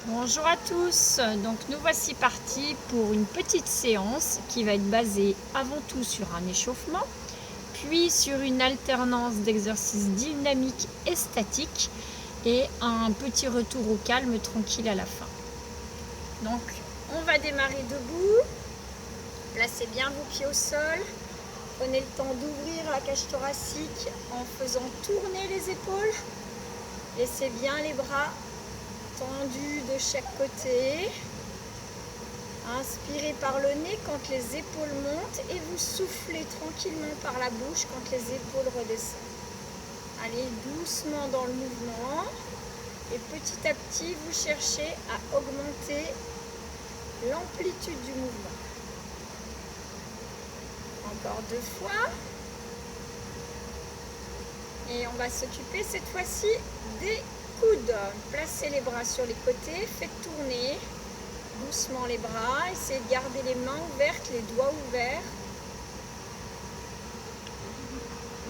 Bonjour à tous, donc nous voici partis pour une petite séance qui va être basée avant tout sur un échauffement, puis sur une alternance d'exercices dynamiques et statiques et un petit retour au calme tranquille à la fin. Donc on va démarrer debout, placez bien vos pieds au sol, prenez le temps d'ouvrir la cage thoracique en faisant tourner les épaules, laissez bien les bras tendus de chaque côté. Inspirez par le nez quand les épaules montent et vous soufflez tranquillement par la bouche quand les épaules redescendent. Allez doucement dans le mouvement et petit à petit vous cherchez à augmenter l'amplitude du mouvement. Encore 2 fois. Et on va s'occuper cette fois-ci des coudes. Placez les bras sur les côtés, faites tourner doucement les bras, essayez de garder les mains ouvertes, les doigts ouverts.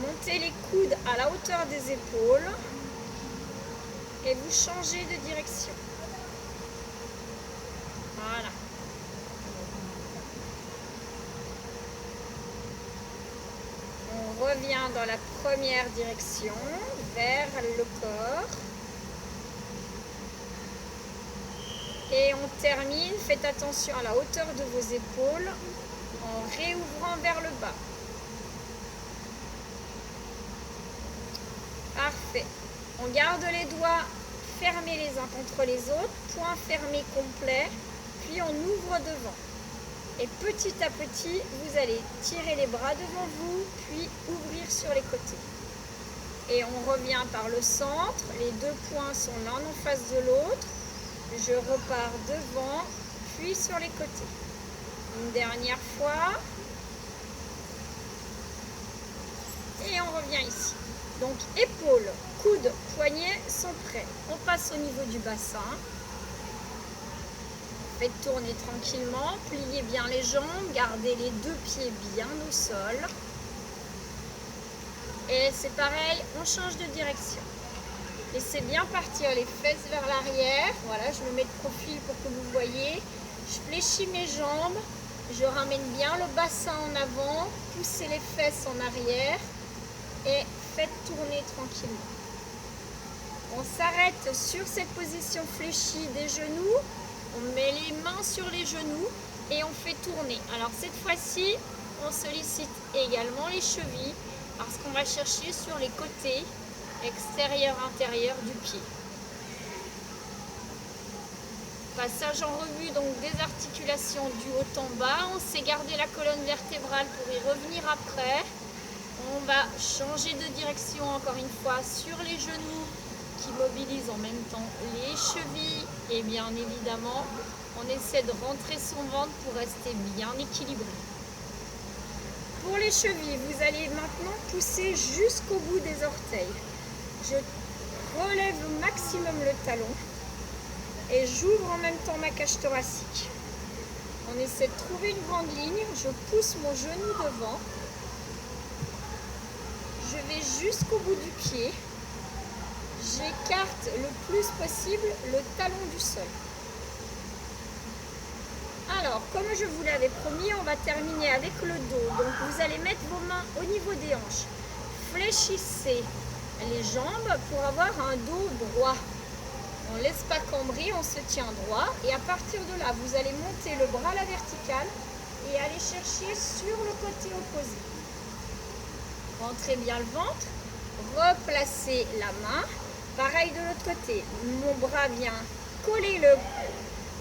Montez les coudes à la hauteur des épaules et vous changez de direction. Voilà. On revient dans la première direction, vers le corps. Et on termine, faites attention à la hauteur de vos épaules en réouvrant vers le bas. Parfait. On garde les doigts fermés les uns contre les autres, poings fermés complets, puis on ouvre devant. Et petit à petit, vous allez tirer les bras devant vous, puis ouvrir sur les côtés. Et on revient par le centre, les deux poings sont l'un en face de l'autre. Je repars devant, puis sur les côtés. Une dernière fois. Et on revient ici. Donc épaules, coudes, poignets sont prêts. On passe au niveau du bassin. Faites tourner tranquillement, pliez bien les jambes, gardez les deux pieds bien au sol. Et c'est pareil, on change de direction. Laissez bien partir les fesses vers l'arrière. Voilà, je me mets de profil pour que vous voyez. Je fléchis mes jambes. Je ramène bien le bassin en avant. Poussez les fesses en arrière. Et faites tourner tranquillement. On s'arrête sur cette position fléchie des genoux. On met les mains sur les genoux et on fait tourner. Alors cette fois-ci, on sollicite également les chevilles parce qu'on va chercher sur les côtés extérieur-intérieur du pied. Passage en revue donc des articulations du haut en bas. On sait garder la colonne vertébrale pour y revenir après. On va changer de direction encore une fois sur les genoux qui mobilisent en même temps les chevilles et bien évidemment on essaie de rentrer son ventre pour rester bien équilibré. Pour les chevilles, vous allez maintenant pousser jusqu'au bout des orteils. Je relève au maximum le talon et j'ouvre en même temps ma cage thoracique. On essaie de trouver une grande ligne, je pousse mon genou devant, je vais jusqu'au bout du pied, j'écarte le plus possible le talon du sol. Alors, comme je vous l'avais promis, on va terminer avec le dos. Donc vous allez mettre vos mains au niveau des hanches. Fléchissez les jambes pour avoir un dos droit. On ne laisse pas cambrer, on se tient droit. Et à partir de là, vous allez monter le bras à la verticale et aller chercher sur le côté opposé. Rentrez bien le ventre, replacez la main. Pareil de l'autre côté, mon bras vient coller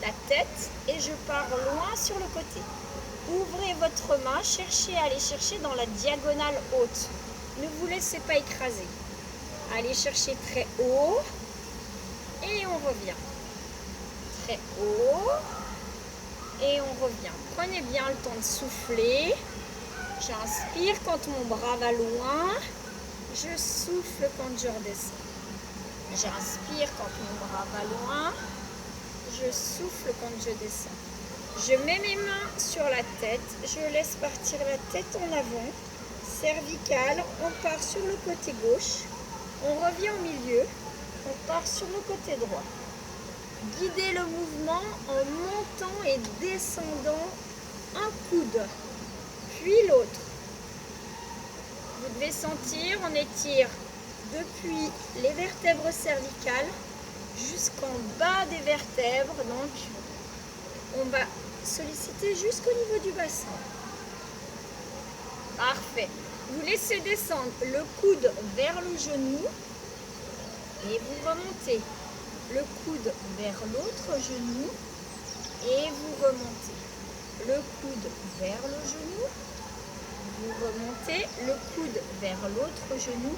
la tête et je pars loin sur le côté. Ouvrez votre main, cherchez à aller chercher dans la diagonale haute. Ne vous laissez pas écraser. Allez chercher très haut et on revient. Très haut et on revient. Prenez bien le temps de souffler. J'inspire quand mon bras va loin. Je souffle quand je redescends. J'inspire quand mon bras va loin. Je souffle quand je descends. Je mets mes mains sur la tête. Je laisse partir la tête en avant. Cervicale. On part sur le côté gauche. On revient au milieu. On part sur le côté droit. Guidez le mouvement en montant et descendant un coude, puis l'autre. Vous devez sentir, on étire depuis les vertèbres cervicales jusqu'en bas des vertèbres. Donc, on va solliciter jusqu'au niveau du bassin. Parfait. Vous laissez descendre le coude vers le genou et vous remontez le coude vers l'autre genou et vous remontez le coude vers le genou. Vous remontez le coude vers l'autre genou.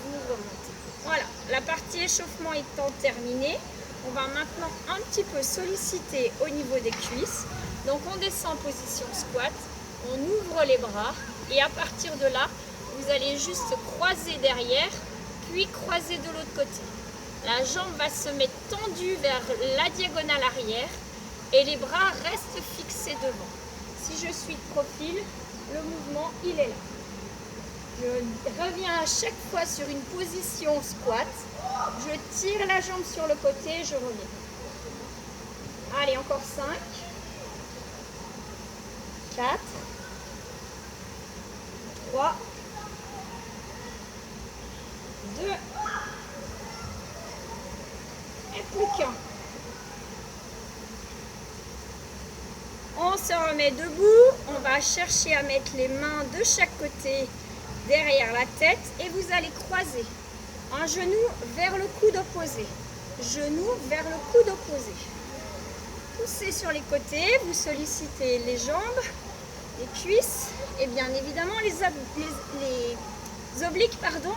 Vous remontez. Voilà, la partie échauffement étant terminée, on va maintenant un petit peu solliciter au niveau des cuisses. Donc on descend en position squat, on ouvre les bras et à partir de là, vous allez juste croiser derrière, puis croiser de l'autre côté. La jambe va se mettre tendue vers la diagonale arrière et les bras restent fixés devant. Si je suis de profil, le mouvement, il est là. Je reviens à chaque fois sur une position squat. Je tire la jambe sur le côté et je reviens. Allez, encore 5, 4, 3, 2, et plus qu'un. On se remet debout, on va chercher à mettre les mains de chaque côté derrière la tête et vous allez croiser un genou vers le coude opposé, genou vers le coude opposé. Poussez sur les côtés, vous sollicitez les jambes, les cuisses et bien évidemment les obliques, pardon,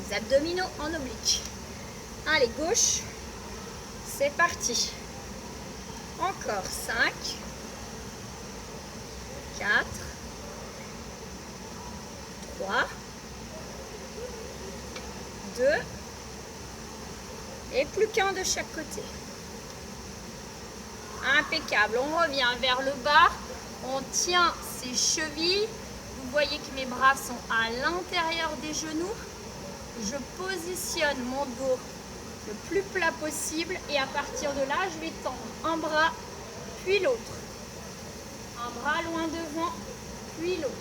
les abdominaux en oblique. Allez, gauche, c'est parti. Encore 5, 4, 3, 2, et plus qu'un de chaque côté. Impeccable. On revient vers le bas, on tient ses chevilles. Vous voyez que mes bras sont à l'intérieur des genoux. Je positionne mon dos le plus plat possible et à partir de là, je vais tendre un bras, puis l'autre. Un bras loin devant, puis l'autre.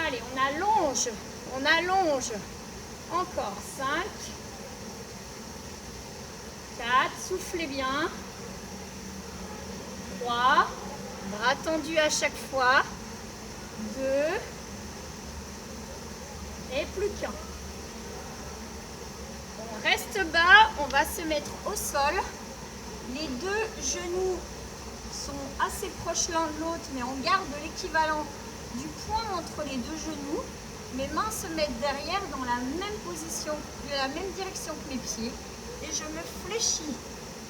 Allez, on allonge. Encore 5, 4, soufflez bien. 3, bras tendus à chaque fois. 2, et plus qu'un. On reste bas, on va se mettre au sol. Les deux genoux sont assez proches l'un de l'autre, mais on garde l'équivalent du point entre les deux genoux. Mes mains se mettent derrière dans la même position, de la même direction que mes pieds. Et je me fléchis.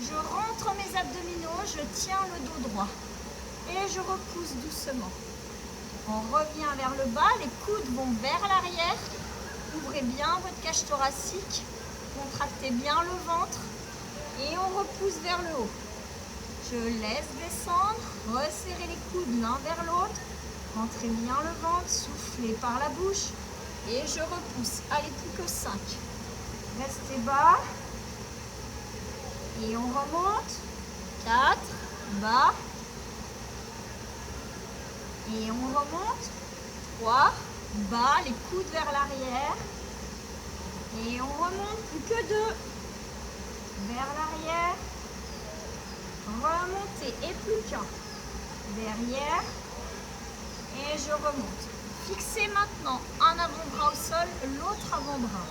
Je rentre mes abdominaux, je tiens le dos droit. Et je repousse doucement. On revient vers le bas, les coudes vont vers l'arrière. Ouvrez bien votre cage thoracique. Contractez bien le ventre. Et on repousse vers le haut. Je laisse descendre, resserrez les coudes l'un vers l'autre. Rentrez bien le ventre, soufflez par la bouche. Et je repousse. Allez, plus que 5. Restez bas. Et on remonte. 4, bas. Et on remonte. 3, bas, les coudes vers l'arrière. Et on remonte, plus que 2. Vers l'arrière. Remontez et plus qu'un. Derrière. Et je remonte. Fixez maintenant un avant-bras au sol, l'autre avant-bras.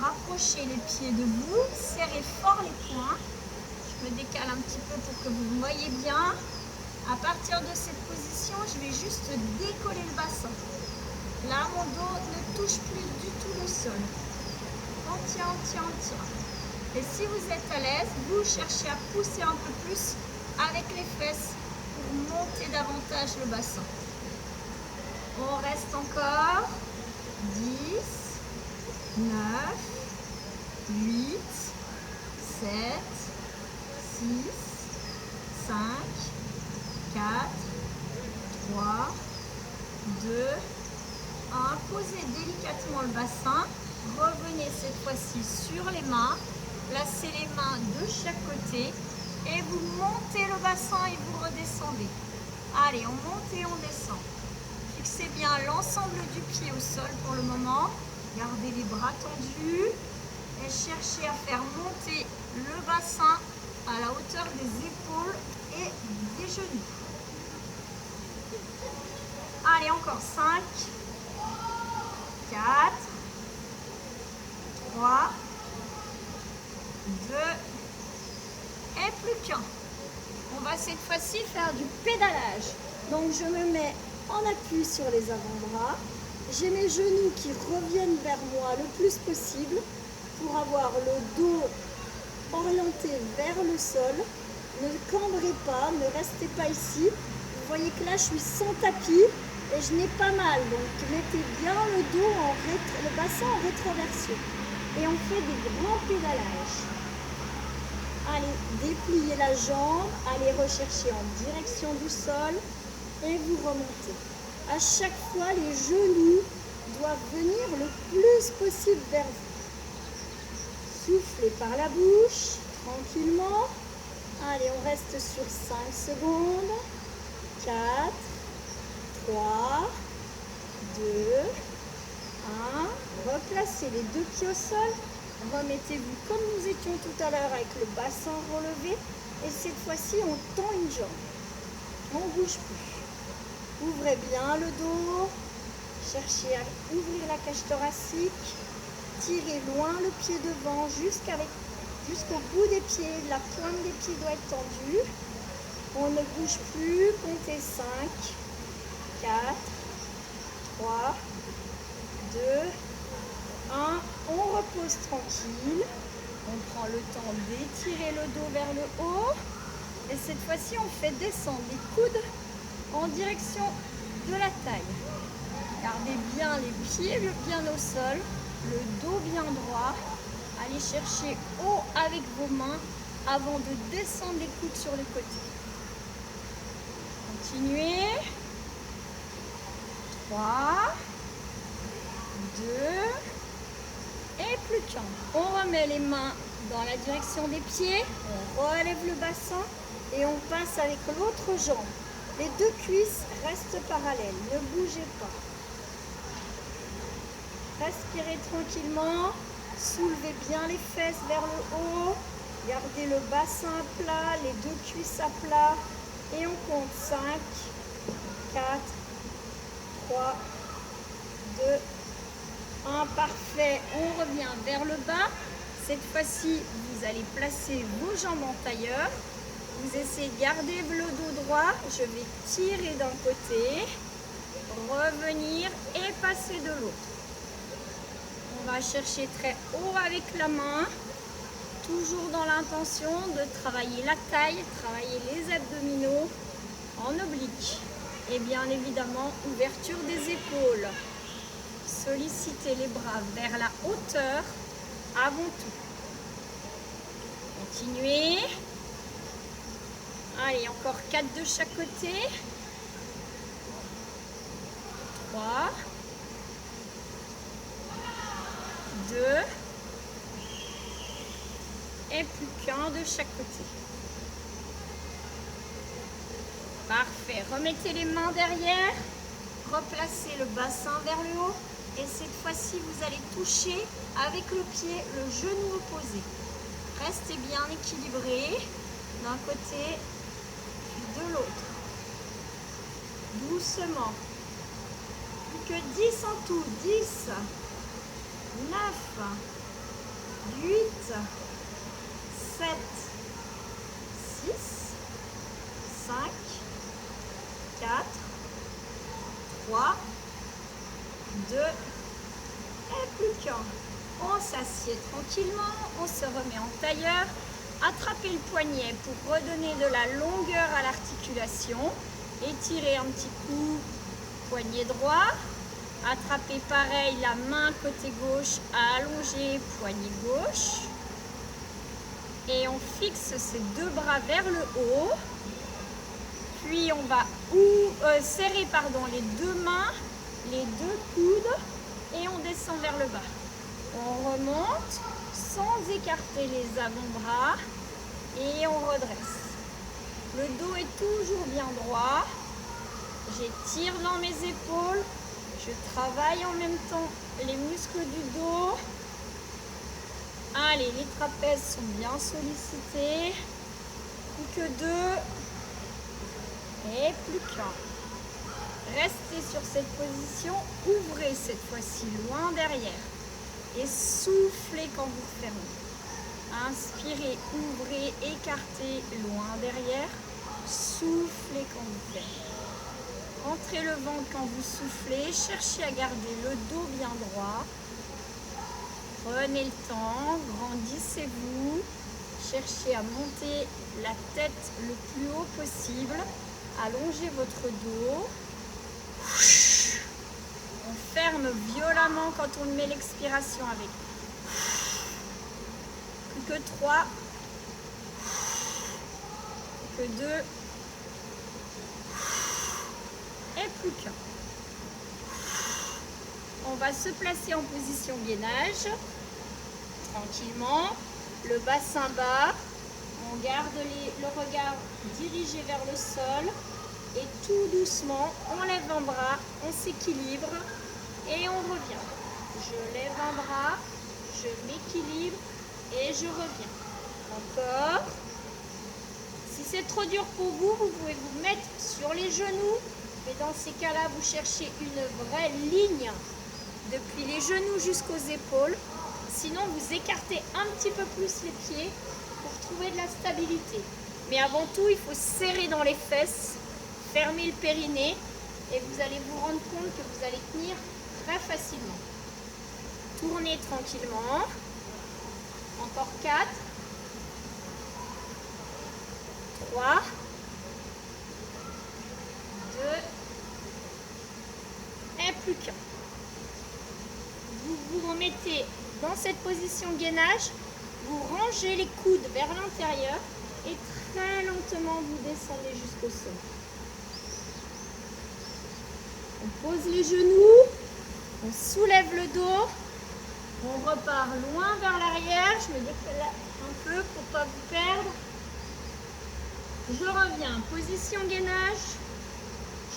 Rapprochez les pieds de vous, serrez fort les poings. Je me décale un petit peu pour que vous me voyez bien. À partir de cette position, je vais juste décoller le bassin. Là, mon dos ne touche plus du tout le sol. On tient, on tient, on tient. Et si vous êtes à l'aise, vous cherchez à pousser un peu plus avec les fesses pour monter davantage le bassin. On reste encore. 10, 9, 8, 7, 6, 5, 4, 3, 2, 1. Posez délicatement le bassin. Revenez cette fois-ci sur les mains. placez les mains de chaque côté et vous montez le bassin et vous redescendez. Allez, on monte et on descend. Fixez bien l'ensemble du pied au sol pour le moment. Gardez les bras tendus et cherchez à faire monter le bassin à la hauteur des épaules et des genoux. Allez, encore 5, 4, 3, 2 et plus qu'un. On va cette fois-ci faire du pédalage. Donc je me mets en appui sur les avant-bras. J'ai mes genoux qui reviennent vers moi le plus possible pour avoir le dos orienté vers le sol. Ne cambrez pas, ne restez pas ici. Vous voyez que là je suis sans tapis et je n'ai pas mal. Donc mettez bien le dos le bassin en rétroversion. Et on fait des grands pédalages. Allez, dépliez la jambe, allez rechercher en direction du sol et vous remontez. À chaque fois, les genoux doivent venir le plus possible vers vous. Soufflez par la bouche, tranquillement. Allez, on reste sur 5 secondes. 4, 3, 2, 1. Replacez les deux pieds au sol. Remettez-vous comme nous étions tout à l'heure avec le bassin relevé. Et cette fois-ci, on tend une jambe. On ne bouge plus. Ouvrez bien le dos. Cherchez à ouvrir la cage thoracique. Tirez loin le pied devant jusqu'au bout des pieds. La pointe des pieds doit être tendue. On ne bouge plus. Comptez 5, 4, 3, 2, 1. On repose tranquille. On prend le temps d'étirer le dos vers le haut. Et cette fois-ci, on fait descendre les coudes en direction de la taille. Gardez bien les pieds bien au sol, le dos bien droit. Allez chercher haut avec vos mains avant de descendre les coudes sur le côté. Continuez. 3, 2 et plus qu'un. On remet les mains dans la direction des pieds, on relève le bassin et on passe avec l'autre jambe. Les deux cuisses restent parallèles, ne bougez pas. Respirez tranquillement, soulevez bien les fesses vers le haut, gardez le bassin à plat, les deux cuisses à plat et on compte 5, 4, 3, 2, 1, parfait. On revient vers le bas. Cette fois-ci, vous allez placer vos jambes en tailleur. Vous essayez de garder le dos droit. Je vais tirer d'un côté, revenir et passer de l'autre. On va chercher très haut avec la main, toujours dans l'intention de travailler la taille, travailler les abdominaux en oblique. Et bien évidemment, ouverture des épaules. Sollicitez les bras vers la hauteur avant tout. Continuez. Allez, encore 4 de chaque côté. 3, 2 et plus qu'un de chaque côté. Parfait. Remettez les mains derrière. Replacez le bassin vers le haut. Et cette fois-ci, vous allez toucher avec le pied le genou opposé. Restez bien équilibré d'un côté puis de l'autre. Doucement. Plus que 10 en tout. 10, 9, 8, 7, 6, 5, 4, 3, 2 et plus qu'un. On s'assied tranquillement, on se remet en tailleur. Attrapez le poignet pour redonner de la longueur à l'articulation. Étirez un petit coup, poignet droit. Attrapez pareil la main côté gauche à allonger, poignet gauche. Et on fixe ces deux bras vers le haut. Puis on va serrer les deux mains, les deux coudes et on descend vers le bas. On remonte, sans écarter les avant-bras et on redresse. Le dos est toujours bien droit. J'étire dans mes épaules. Je travaille en même temps les muscles du dos. Allez, les trapèzes sont bien sollicités. Plus que 2. Et plus qu'un. Restez sur cette position. Ouvrez cette fois-ci loin derrière. Et soufflez quand vous fermez. Inspirez, ouvrez, écartez loin derrière. Soufflez quand vous fermez. Rentrez le ventre quand vous soufflez. Cherchez à garder le dos bien droit. Prenez le temps, grandissez-vous. Cherchez à monter la tête le plus haut possible. Allongez votre dos. On ferme violemment quand on met l'expiration avec. Plus que 3. Plus que 2. Et plus qu'un. On va se placer en position gainage. Tranquillement. Le bassin bas. On garde le regard dirigé vers le sol. Et tout doucement, on lève un bras, on s'équilibre et on revient. Je lève un bras, je m'équilibre et je reviens. Encore. Si c'est trop dur pour vous, vous pouvez vous mettre sur les genoux. Mais dans ces cas-là, vous cherchez une vraie ligne depuis les genoux jusqu'aux épaules. Sinon, vous écartez un petit peu plus les pieds pour trouver de la stabilité. Mais avant tout, il faut serrer dans les fesses. Fermez le périnée et vous allez vous rendre compte que vous allez tenir très facilement. Tournez tranquillement. Encore 4. 3. 2. Et plus qu'un. Vous vous remettez dans cette position gainage. Vous rangez les coudes vers l'intérieur et très lentement vous descendez jusqu'au sol. On pose les genoux, on soulève le dos, on repart loin vers l'arrière. Je me décale un peu pour ne pas vous perdre. Je reviens, position gainage.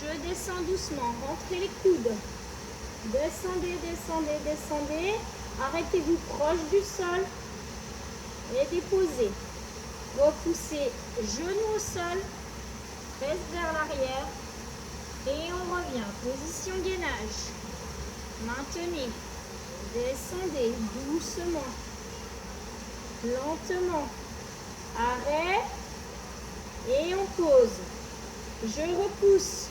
Je descends doucement, rentrez les coudes. Descendez, descendez, descendez. Arrêtez-vous proche du sol et déposez. Repoussez genoux au sol, fesse vers l'arrière. Et on revient, position gainage. Maintenez, descendez doucement, lentement. Arrêt et on pose. Je repousse.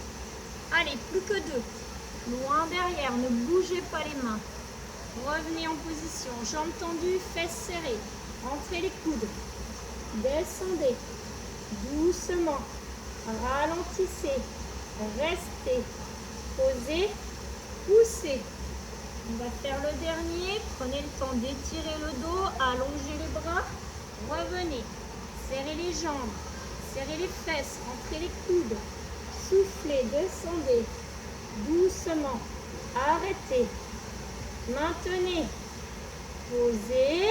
Allez, plus que 2. Loin derrière, ne bougez pas les mains. Revenez en position, jambes tendues, fesses serrées. Rentrez les coudes. Descendez doucement. Ralentissez. Restez, posez, poussez. On va faire le dernier. Prenez le temps d'étirer le dos, allongez les bras. Revenez, serrez les jambes, serrez les fesses, rentrez les coudes. Soufflez, descendez, doucement. Arrêtez, maintenez, posez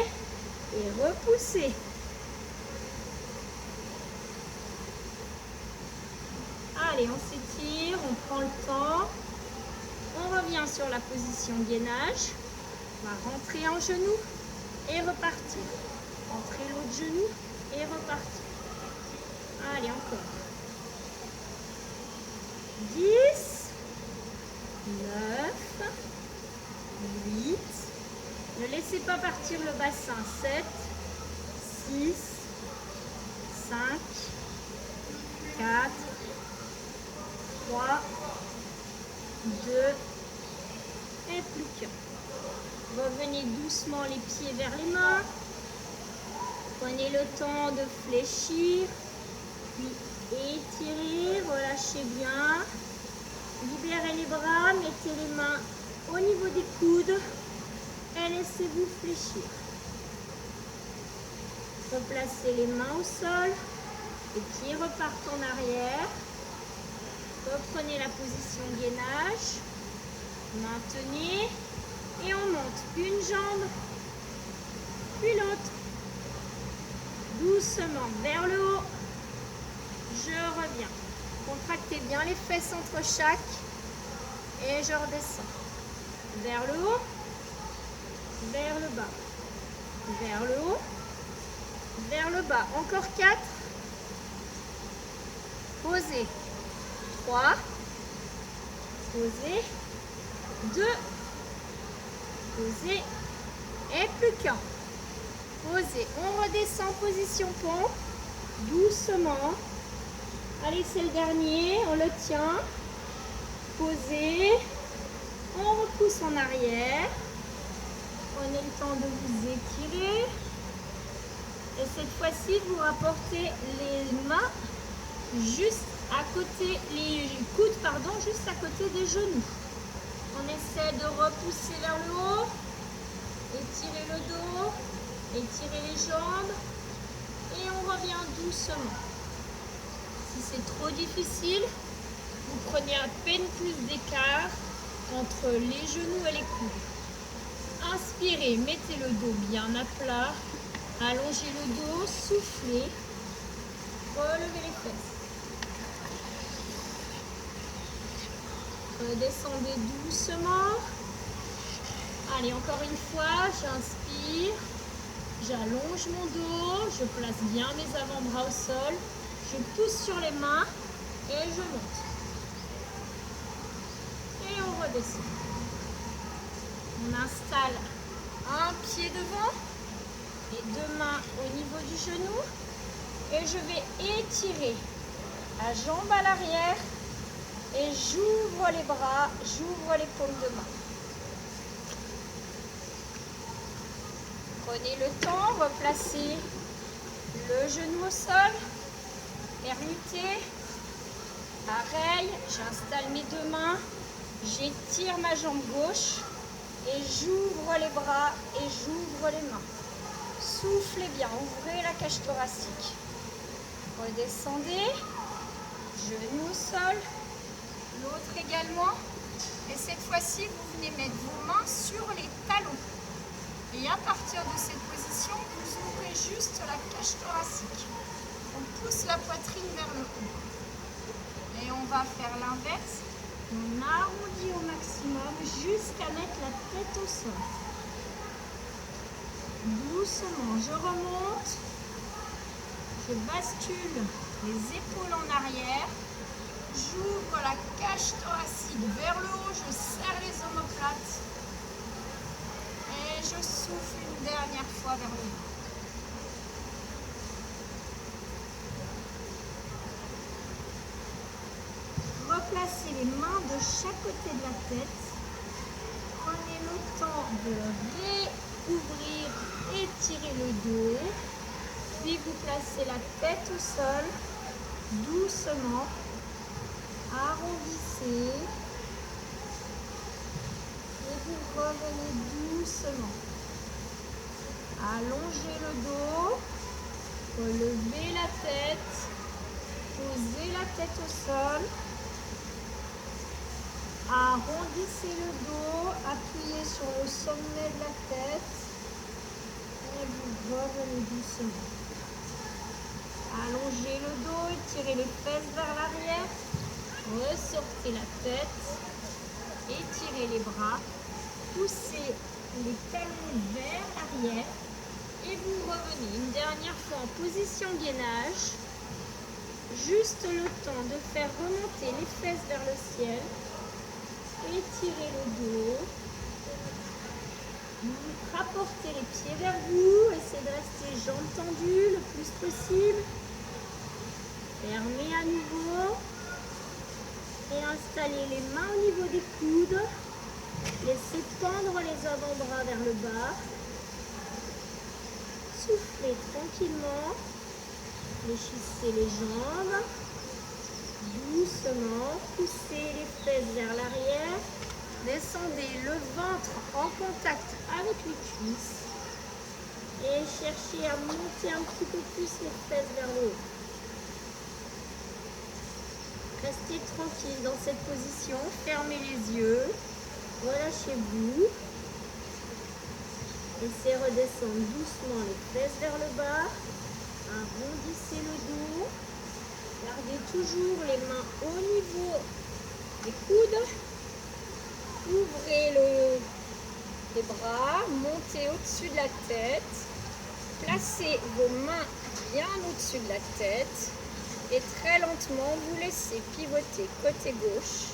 et repoussez. Allez, on s'étire, on prend le temps. On revient sur la position gainage. On va rentrer en genou et repartir. Rentrer l'autre genou et repartir. Allez, encore. 10, 9, 8. Ne laissez pas partir le bassin. 7, 6, 5, 4, 3, 2 et plus qu'un. Revenez doucement les pieds vers les mains. Prenez le temps de fléchir, puis étirez, relâchez bien. Libérez les bras, mettez les mains au niveau des coudes et laissez-vous fléchir. Replacez les mains au sol, les pieds repartent en arrière. Reprenez la position gainage, maintenez et on monte une jambe, puis l'autre. Doucement vers le haut. Je reviens. Contractez bien les fesses entre chaque. Et je redescends. Vers le haut. Vers le bas. Vers le haut. Vers le bas. Encore 4. Posez. 3. Posez. 2. Posez. Et plus qu'un. Posez. On redescend position pompe. Doucement. Allez, c'est le dernier. On le tient. Posez. On repousse en arrière. Prenez le temps de vous étirer. Et cette fois-ci, vous rapportez les mains juste à côté, les coudes, pardon, juste à côté des genoux. On essaie de repousser vers le haut. Étirez le dos. Étirez les jambes. Et on revient doucement. Si c'est trop difficile, vous prenez à peine plus d'écart entre les genoux et les coudes. Inspirez, mettez le dos bien à plat. Allongez le dos, soufflez. Relevez les fesses. Redescendez doucement. Allez, encore une fois, j'inspire. J'allonge mon dos. Je place bien mes avant-bras au sol. Je pousse sur les mains et je monte. Et on redescend. On installe un pied devant et 2 mains au niveau du genou. Et je vais étirer la jambe à l'arrière et j'ouvre les bras, j'ouvre les paumes de main. Prenez le temps, replacez le genou au sol, permutez, pareil, j'installe mes 2 mains, j'étire ma jambe gauche et j'ouvre les bras et j'ouvre les mains. Soufflez bien, ouvrez la cage thoracique. Redescendez, genou au sol, l'autre également. Et cette fois-ci, vous venez mettre vos mains sur les talons. Et à partir de cette position, vous ouvrez juste la cage thoracique. On pousse la poitrine vers le haut. Et on va faire l'inverse. On arrondit au maximum jusqu'à mettre la tête au sol. Doucement, je remonte. Je bascule les épaules en arrière. J'ouvre la cage thoracique vers le haut. Je serre les omoplates. Et je souffle une dernière fois vers le haut. Replacez les mains de chaque côté de la tête. Prenez le temps de réouvrir, étirer le dos. Puis vous placez la tête au sol, doucement. Arrondissez. Et vous revenez doucement. Allongez le dos. Relevez la tête. Posez la tête au sol. Arrondissez le dos, appuyez sur le sommet de la tête et vous revenez doucement. Allongez le dos, étirez les fesses vers l'arrière, ressortez la tête, étirez les bras, poussez les talons vers l'arrière et vous revenez une dernière fois en position gainage. Juste le temps de faire remonter les fesses vers le ciel. Étirez le dos. Vous rapportez les pieds vers vous. Essayez de rester jambes tendues le plus possible. Fermez à nouveau. Et installez les mains au niveau des coudes. Laissez tendre les avant-bras vers le bas. Soufflez tranquillement. Fléchissez les jambes. Doucement, poussez les fesses vers l'arrière. Descendez le ventre en contact avec les cuisses. Et cherchez à monter un petit peu plus les fesses vers le haut. Restez tranquille dans cette position. Fermez les yeux. Relâchez-vous. Laissez redescendre doucement les fesses vers le bas. Arrondissez le dos. Gardez toujours les mains au niveau des coudes. Ouvrez les bras, montez au-dessus de la tête. Placez vos mains bien au-dessus de la tête. Et très lentement, vous laissez pivoter côté gauche.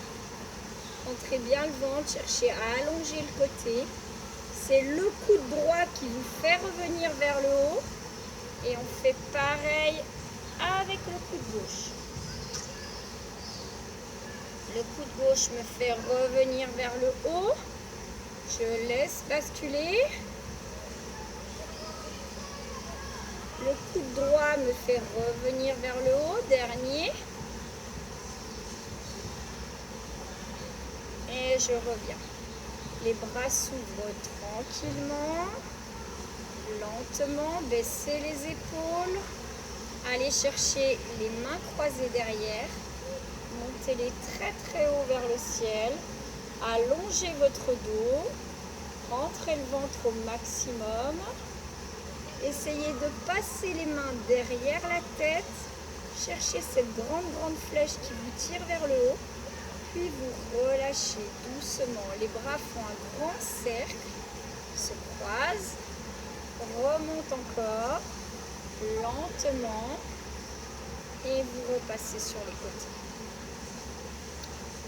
Entrez bien le ventre, cherchez à allonger le côté. C'est le coude droit qui vous fait revenir vers le haut. Et on fait pareil avec le coude gauche. Le coude gauche me fait revenir vers le haut. Je laisse basculer. Le coude droit me fait revenir vers le haut. Dernier. Et je reviens. Les bras s'ouvrent tranquillement. Lentement, baissez les épaules. Allez chercher les mains croisées derrière. Montez-les très très haut vers le ciel. Allongez votre dos. Rentrez le ventre au maximum. Essayez de passer les mains derrière la tête. Cherchez cette grande flèche qui vous tire vers le haut. Puis vous relâchez doucement. Les bras font un grand cercle. Se croisent. Remonte encore. Lentement. Et vous repassez sur les côtés.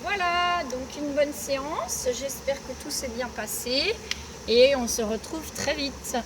Voilà, donc une bonne séance. J'espère que tout s'est bien passé. Et on se retrouve très vite.